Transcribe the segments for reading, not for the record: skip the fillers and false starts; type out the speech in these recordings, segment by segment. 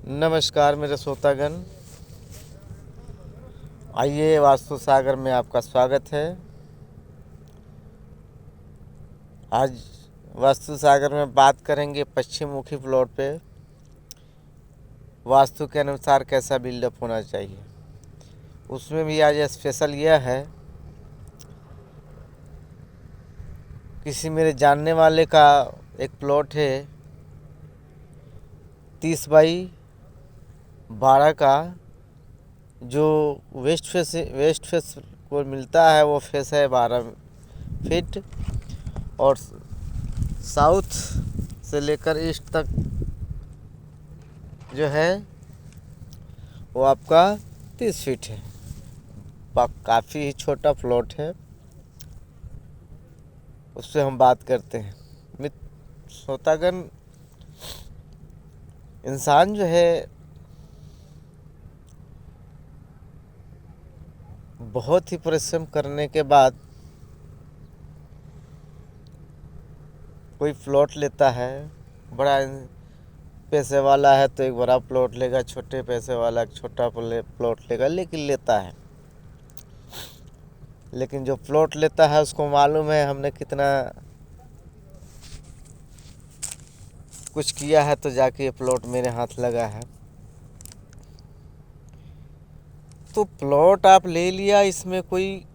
नमस्कार मेरे श्रोतागण। आइए वास्तु सागर में आपका स्वागत है। आज वास्तु सागर में बात करेंगे पश्चिम मुखी प्लॉट पे वास्तु के अनुसार कैसा बिल्डअप होना चाहिए। उसमें भी आज स्पेशल यह है, किसी मेरे जानने वाले का एक प्लॉट है 30x12 का, जो वेस्ट फेस को मिलता है। वो फेस है 12 फीट और साउथ से लेकर ईस्ट तक जो है वो आपका 30 फीट है। काफ़ी ही छोटा प्लॉट है, उससे हम बात करते हैं। मित्र श्रोतागण, इंसान जो है बहुत ही परिश्रम करने के बाद कोई प्लॉट लेता है। बड़ा पैसे वाला है तो एक बड़ा प्लॉट लेगा, छोटे पैसे वाला एक छोटा प्लॉट लेगा, लेकिन लेता है। लेकिन जो प्लॉट लेता है उसको मालूम है हमने कितना कुछ किया है, तो जाके ये प्लॉट मेरे हाथ लगा है। तो प्लॉट आप ले लिया, इसमें कोई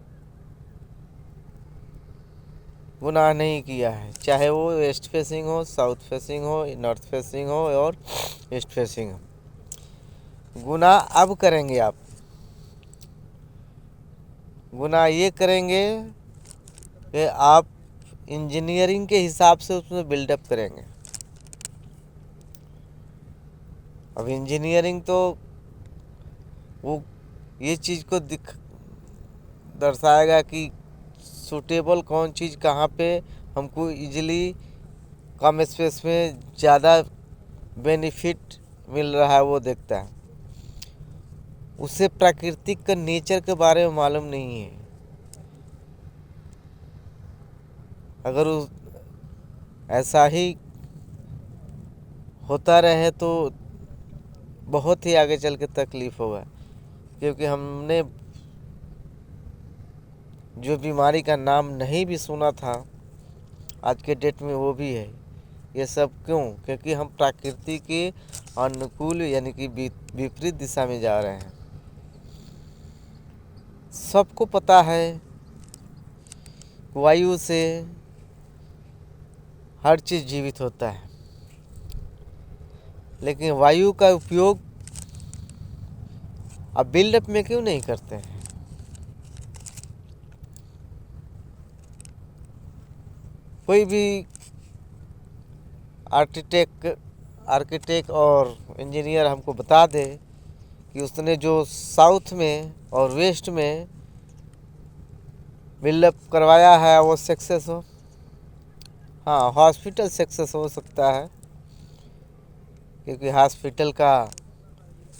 गुनाह नहीं किया है। चाहे वो वेस्ट फेसिंग हो, साउथ फेसिंग हो, नॉर्थ फेसिंग हो और ईस्ट फेसिंग हो। गुनाह अब करेंगे आप। गुनाह ये करेंगे कि आप इंजीनियरिंग के हिसाब से उसमें बिल्डअप करेंगे। अब इंजीनियरिंग तो वो ये चीज़ को दर्शाएगा कि सूटेबल कौन चीज़ कहाँ पे हमको इजीली कम स्पेस में ज़्यादा बेनिफिट मिल रहा है, वो देखता है। उसे प्राकृतिक का नेचर के बारे में मालूम नहीं है। अगर ऐसा ही होता रहे तो बहुत ही आगे चल के तकलीफ़ होगा, क्योंकि हमने जो बीमारी का नाम नहीं भी सुना था आज के डेट में वो भी है। ये सब क्यों? क्योंकि हम प्रकृति के अनुकूल यानी कि विपरीत दिशा में जा रहे हैं। सबको पता है वायु से हर चीज़ जीवित होता है, लेकिन वायु का उपयोग अब बिल्डअप में क्यों नहीं करते हैं? कोई भी आर्किटेक्ट और इंजीनियर हमको बता दे कि उसने जो साउथ में और वेस्ट में बिल्डअप करवाया है वो सक्सेस हो। हाँ, हॉस्पिटल सक्सेस हो सकता है, क्योंकि हॉस्पिटल का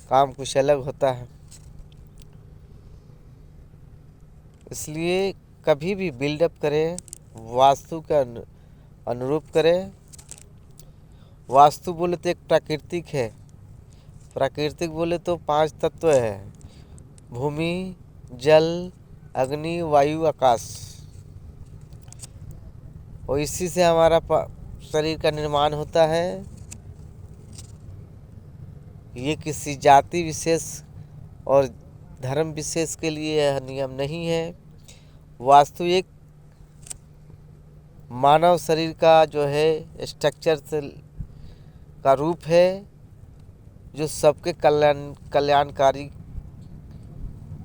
काम कुछ अलग होता है। इसलिए कभी भी बिल्डअप करें वास्तु के अनुरूप करें। वास्तु बोले तो एक प्राकृतिक है। प्राकृतिक बोले तो 5 तत्व है: भूमि, जल, अग्नि, वायु, आकाश। और इसी से हमारा शरीर का निर्माण होता है। ये किसी जाति विशेष और धर्म विशेष के लिए यह नियम नहीं है। वास्तु एक मानव शरीर का जो है स्ट्रक्चर का रूप है, जो सबके कल्याणकारी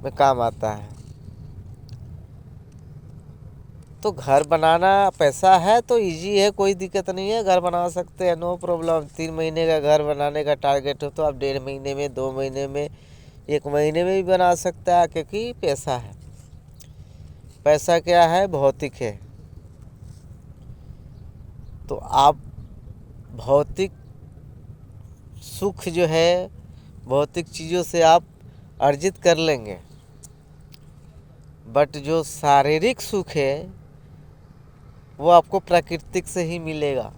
में काम आता है। तो घर बनाना पैसा है तो इजी है, कोई दिक्कत नहीं है, घर बना सकते हैं, नो प्रॉब्लम। 3 महीने का घर बनाने का टारगेट हो तो आप 1.5 महीने में, 2 महीने में, 1 महीने में भी बना सकता है, क्योंकि पैसा है। पैसा क्या है? भौतिक है। तो आप भौतिक सुख जो है भौतिक चीज़ों से आप अर्जित कर लेंगे, बट जो शारीरिक सुख है वो आपको प्राकृतिक से ही मिलेगा।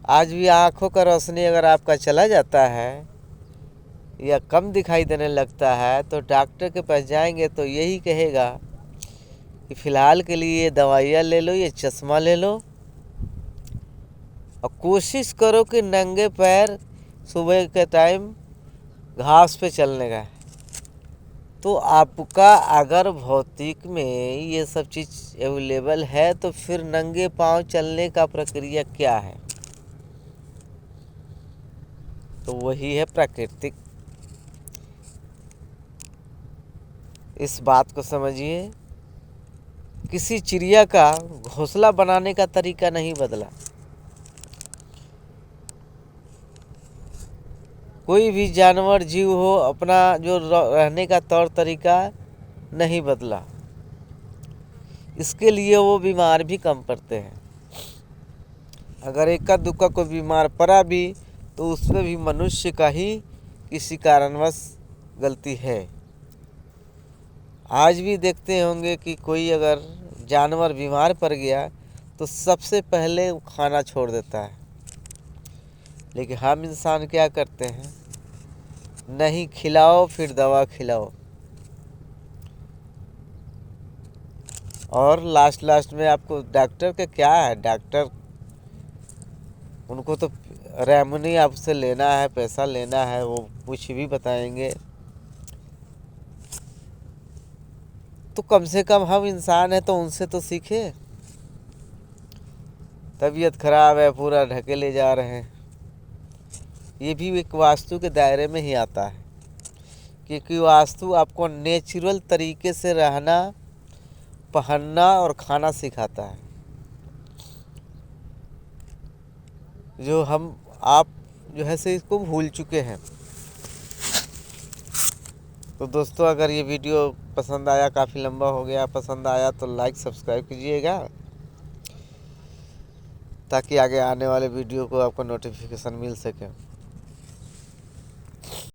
आज भी आँखों का रोशनी अगर आपका चला जाता है या कम दिखाई देने लगता है तो डॉक्टर के पास जाएंगे तो यही कहेगा कि फ़िलहाल के लिए ये दवाइयाँ ले लो, ये चश्मा ले लो और कोशिश करो कि नंगे पैर सुबह के टाइम घास पे चलने का। तो आपका अगर भौतिक में ये सब चीज़ अवेलेबल है तो फिर नंगे पांव चलने का प्रक्रिया क्या है? तो वही है प्राकृतिक। इस बात को समझिए, किसी चिड़िया का घोंसला बनाने का तरीका नहीं बदला, कोई भी जानवर जीव हो अपना जो रहने का तौर तरीका नहीं बदला। इसके लिए वो बीमार भी कम पड़ते हैं। अगर इक्का दुक्का कोई बीमार पड़ा भी तो उसमें भी मनुष्य का ही किसी कारणवश गलती है। आज भी देखते होंगे कि कोई अगर जानवर बीमार पड़ गया तो सबसे पहले वो खाना छोड़ देता है, लेकिन हम इंसान क्या करते हैं, नहीं खिलाओ फिर दवा खिलाओ और लास्ट में आपको डॉक्टर का क्या है, डॉक्टर उनको तो रेमनी आपसे लेना है, पैसा लेना है, वो कुछ भी बताएंगे। तो कम से कम हम इंसान हैं तो उनसे तो सीखे। तबीयत खराब है पूरा ढके ले जा रहे हैं, ये भी एक वास्तु के दायरे में ही आता है, क्योंकि वास्तु आपको नेचुरल तरीके से रहना, पहनना और खाना सिखाता है, जो आप जो है से इसको भूल चुके हैं। तो दोस्तों, अगर ये वीडियो पसंद आया, काफ़ी लंबा हो गया, पसंद आया तो लाइक सब्सक्राइब कीजिएगा ताकि आगे आने वाले वीडियो को आपको नोटिफिकेशन मिल सके।